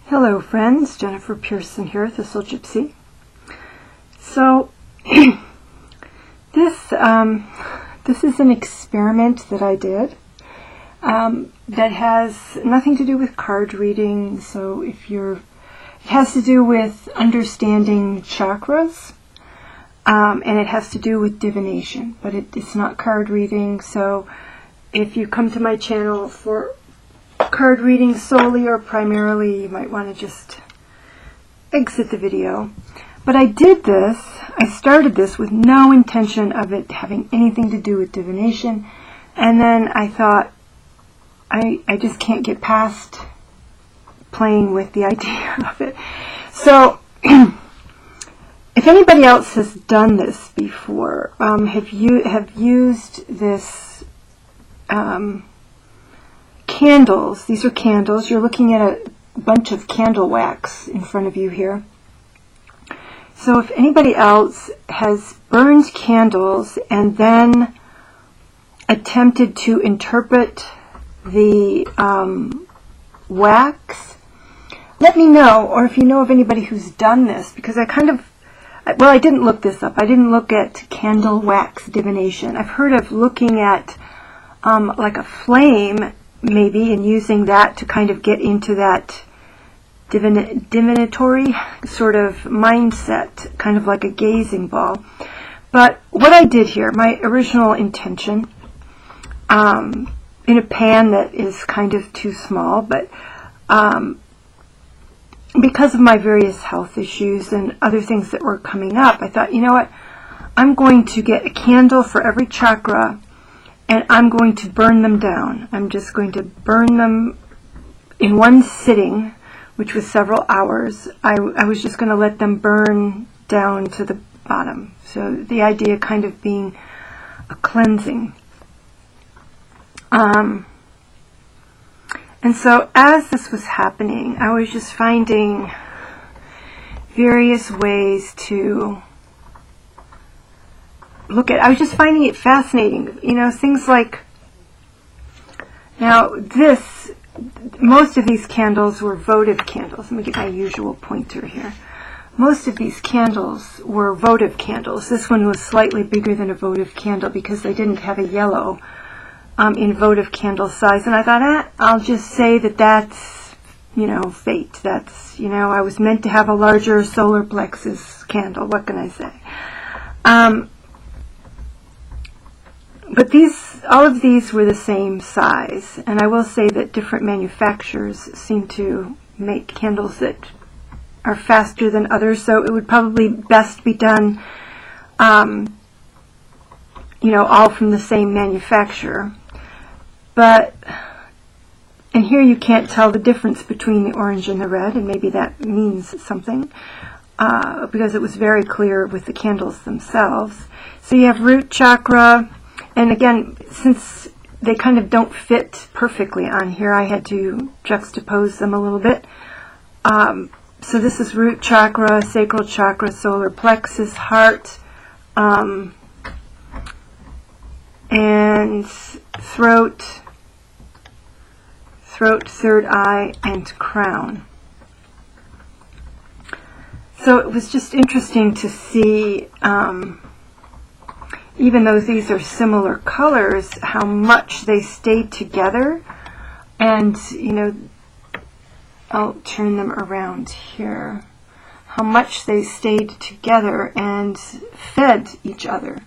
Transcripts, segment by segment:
Hello friends, Jennifer Pearson here, Thistle Gypsy. So this is an experiment that I did that has nothing to do with card reading. So it has to do with understanding chakras, and it has to do with divination, but it's not card reading. So if you come to my channel for card reading solely or primarily, you might want to just exit the video. But I started this with no intention of it having anything to do with divination, and then I thought I just can't get past playing with the idea of it. So if anybody else has done this before, have used this candles. These are candles. You're looking at a bunch of candle wax in front of you here. So if anybody else has burned candles and then attempted to interpret the wax, let me know, or if you know of anybody who's done this, because I didn't look this up. I didn't look at candle wax divination. I've heard of looking at like a flame maybe, and using that to kind of get into that divinatory sort of mindset, kind of like a gazing ball. But what I did here, my original intention, in a pan that is kind of too small, but because of my various health issues and other things that were coming up, I thought, you know what, I'm going to get a candle for every chakra, and I'm going to burn them down. I'm just going to burn them in one sitting, which was several hours. I was just going to let them burn down to the bottom. So the idea kind of being a cleansing. And so as this was happening, I was just finding various ways to I was just finding it fascinating. You know, things like, now most of these candles were votive candles. Let me get my usual pointer here. Most of these candles were votive candles. This one was slightly bigger than a votive candle because they didn't have a yellow in votive candle size. And I thought, I'll just say that's, fate. That's, I was meant to have a larger solar plexus candle. What can I say? But all of these were the same size, and I will say that different manufacturers seem to make candles that are faster than others, so it would probably best be done, all from the same manufacturer. And here you can't tell the difference between the orange and the red, and maybe that means something, because it was very clear with the candles themselves. So you have root chakra. And again, since they kind of don't fit perfectly on here, I had to juxtapose them a little bit. So this is root chakra, sacral chakra, solar plexus, heart, and throat, third eye, and crown. So it was just interesting to see, even though these are similar colors, how much they stayed together. And, I'll turn them around here. How much they stayed together and fed each other,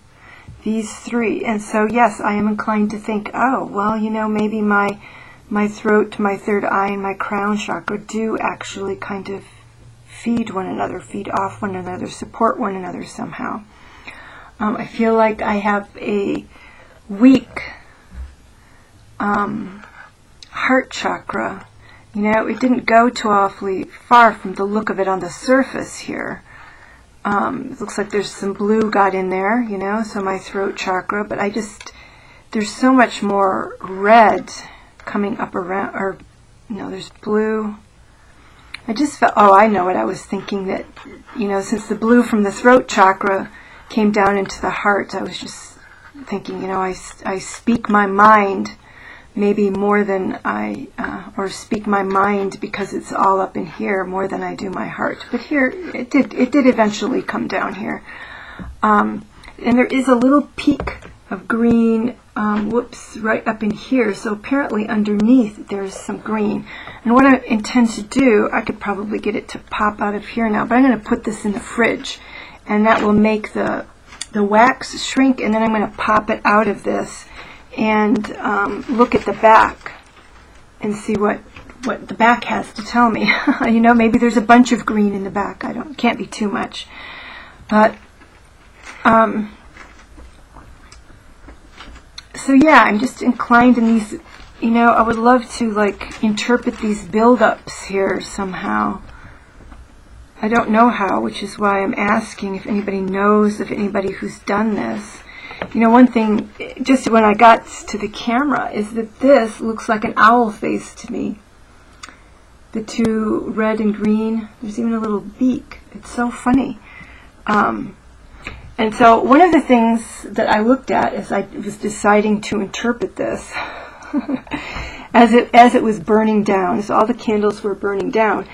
these three. And so, yes, I am inclined to think, maybe my throat, my third eye, and my crown chakra do actually kind of feed one another, feed off one another, support one another somehow. I feel like I have a weak heart chakra. It didn't go too awfully far from the look of it on the surface here. It looks like there's some blue got in there, so my throat chakra, but there's so much more red coming up around, there's blue. I just felt, I know what I was thinking, that, since the blue from the throat chakra came down into the heart, I was just thinking, I speak my mind maybe more than I, or speak my mind because it's all up in here more than I do my heart. But here, it did eventually come down here. And there is a little peak of green, right up in here. So apparently underneath there's some green. And what I intend to do, I could probably get it to pop out of here now, but I'm going to put this in the fridge, and that will make the wax shrink, and then I'm going to pop it out of this and look at the back and see what the back has to tell me. You know, maybe there's a bunch of green in the back. Can't be too much. But so yeah, I'm just inclined in these, you know, I would love to like interpret these build-ups here somehow. I don't know how, which is why I'm asking if anybody knows of anybody who's done this. You know, one thing, just when I got to the camera, is that this looks like an owl face to me. The two red and green, there's even a little beak. It's so funny. And so one of the things that I looked at as I was deciding to interpret this, as it was burning down, as all the candles were burning down,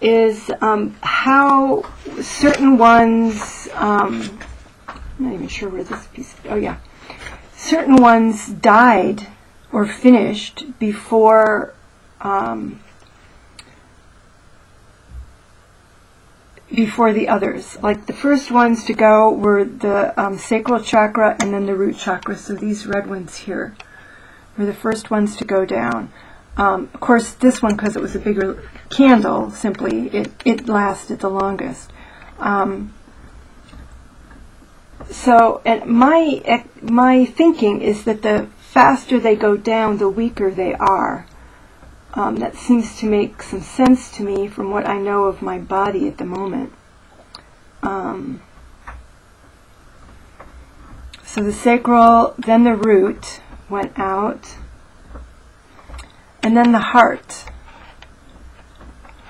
is how certain ones, I'm not even sure where this piece, oh yeah, certain ones died or finished before the others. Like the first ones to go were the sacral chakra and then the root chakra. So these red ones here were the first ones to go down. Of course, this one, because it was a bigger candle, simply it lasted the longest. So, and my thinking is that the faster they go down, the weaker they are. That seems to make some sense to me from what I know of my body at the moment. So the sacral, then the root went out, and then the heart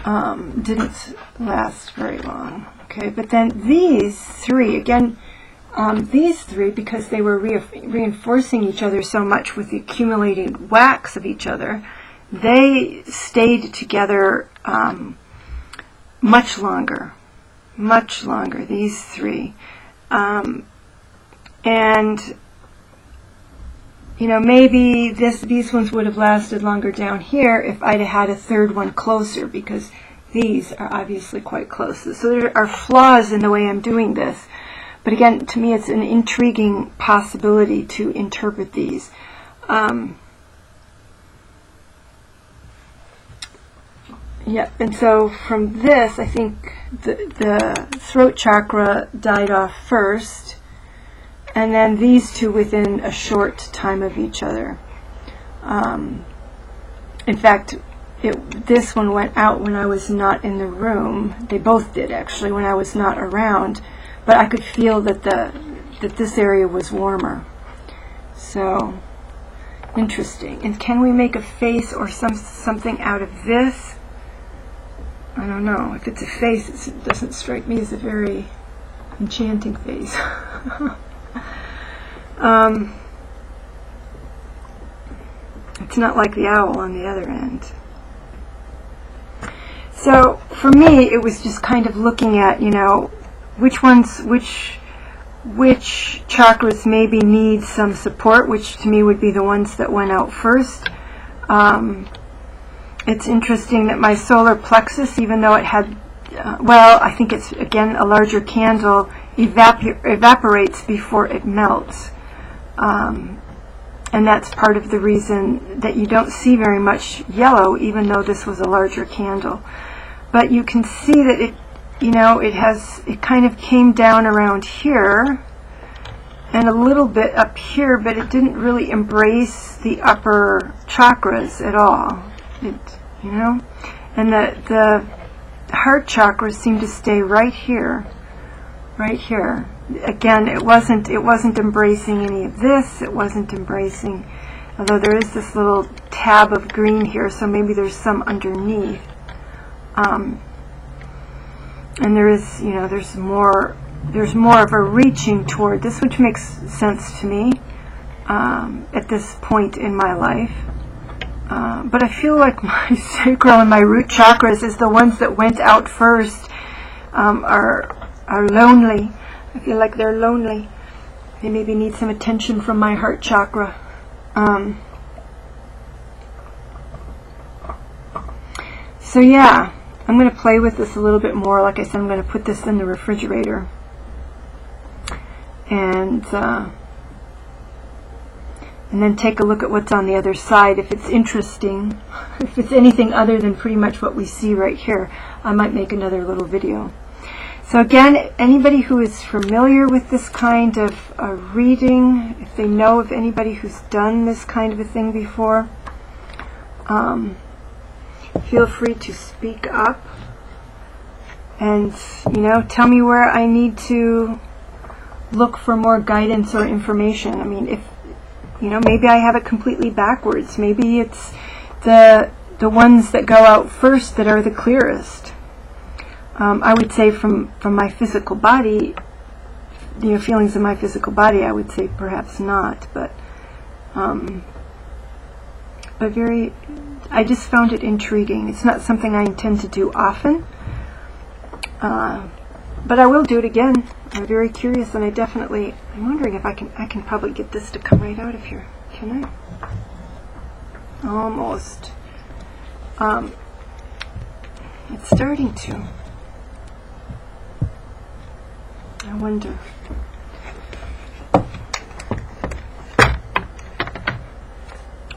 didn't last very long. Okay, but then these three, again, these three, because they were reinforcing each other so much with the accumulated wax of each other, they stayed together much longer, these three. And, you know, maybe these ones would have lasted longer down here if I'd had a third one closer, because these are obviously quite close. So there are flaws in the way I'm doing this. But again, to me, it's an intriguing possibility to interpret these. Yeah, and so from this, I think the throat chakra died off first, and then these two within a short time of each other. In fact, this one went out when I was not in the room. They both did, actually, when I was not around. But I could feel that this area was warmer. So, interesting. And can we make a face or something out of this? I don't know. If it's a face, it doesn't strike me as a very enchanting face. It's not like the owl on the other end. So for me, it was just kind of looking at, you know, which chakras maybe need some support, which to me would be the ones that went out first. It's interesting that my solar plexus, even though it had, I think it's, again, a larger candle, evaporates before it melts. And that's part of the reason that you don't see very much yellow, even though this was a larger candle. But you can see that it, you know, it kind of came down around here and a little bit up here, but it didn't really embrace the upper chakras at all. You know, and the heart chakra seemed to stay right here. Again, it wasn't embracing any of this. It wasn't embracing, although there is this little tab of green here, so maybe there's some underneath. And there is, you know, there's more of a reaching toward this, which makes sense to me at this point in my life. But I feel like my sacral and my root chakras, is the ones that went out first, are lonely. I feel like they're lonely. They maybe need some attention from my heart chakra. So yeah, I'm going to play with this a little bit more. Like I said, I'm going to put this in the refrigerator. And then take a look at what's on the other side. If it's interesting, if it's anything other than pretty much what we see right here, I might make another little video. So again, anybody who is familiar with this kind of reading, if they know of anybody who's done this kind of a thing before, feel free to speak up and, tell me where I need to look for more guidance or information. I mean, if maybe I have it completely backwards. Maybe it's the ones that go out first that are the clearest. I would say from my physical body, feelings of my physical body, I would say perhaps not, but I just found it intriguing. It's not something I intend to do often, but I will do it again. I'm very curious, and I'm wondering if I can probably get this to come right out of here. Can I? Almost. It's starting to. I wonder.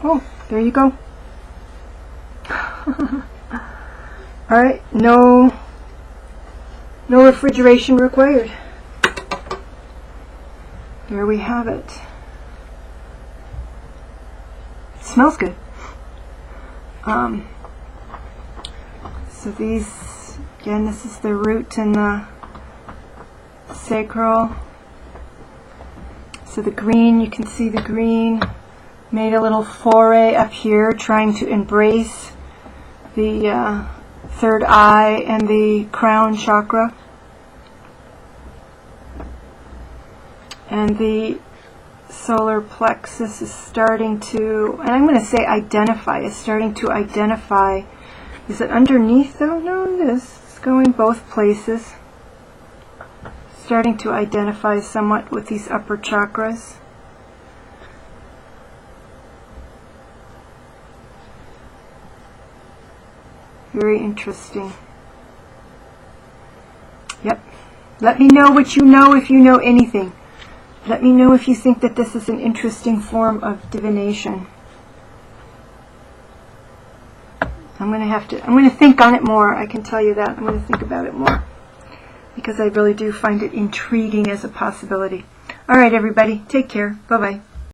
Oh, there you go. All right, no refrigeration required. There we have it. It smells good. So these, again, this is the root and the sacral. So the green, you can see the green made a little foray up here, trying to embrace the third eye and the crown chakra. And the solar plexus is starting to, and I'm going to say identify, is starting to identify. Is it underneath though? No, it is. It's going both places. Starting to identify somewhat with these upper chakras. Very interesting. Yep. Let me know what you know, if you know anything. Let me know if you think that this is an interesting form of divination. I'm going to think on it more. I can tell you that. I'm going to think about it more, because I really do find it intriguing as a possibility. All right, everybody. Take care. Bye-bye.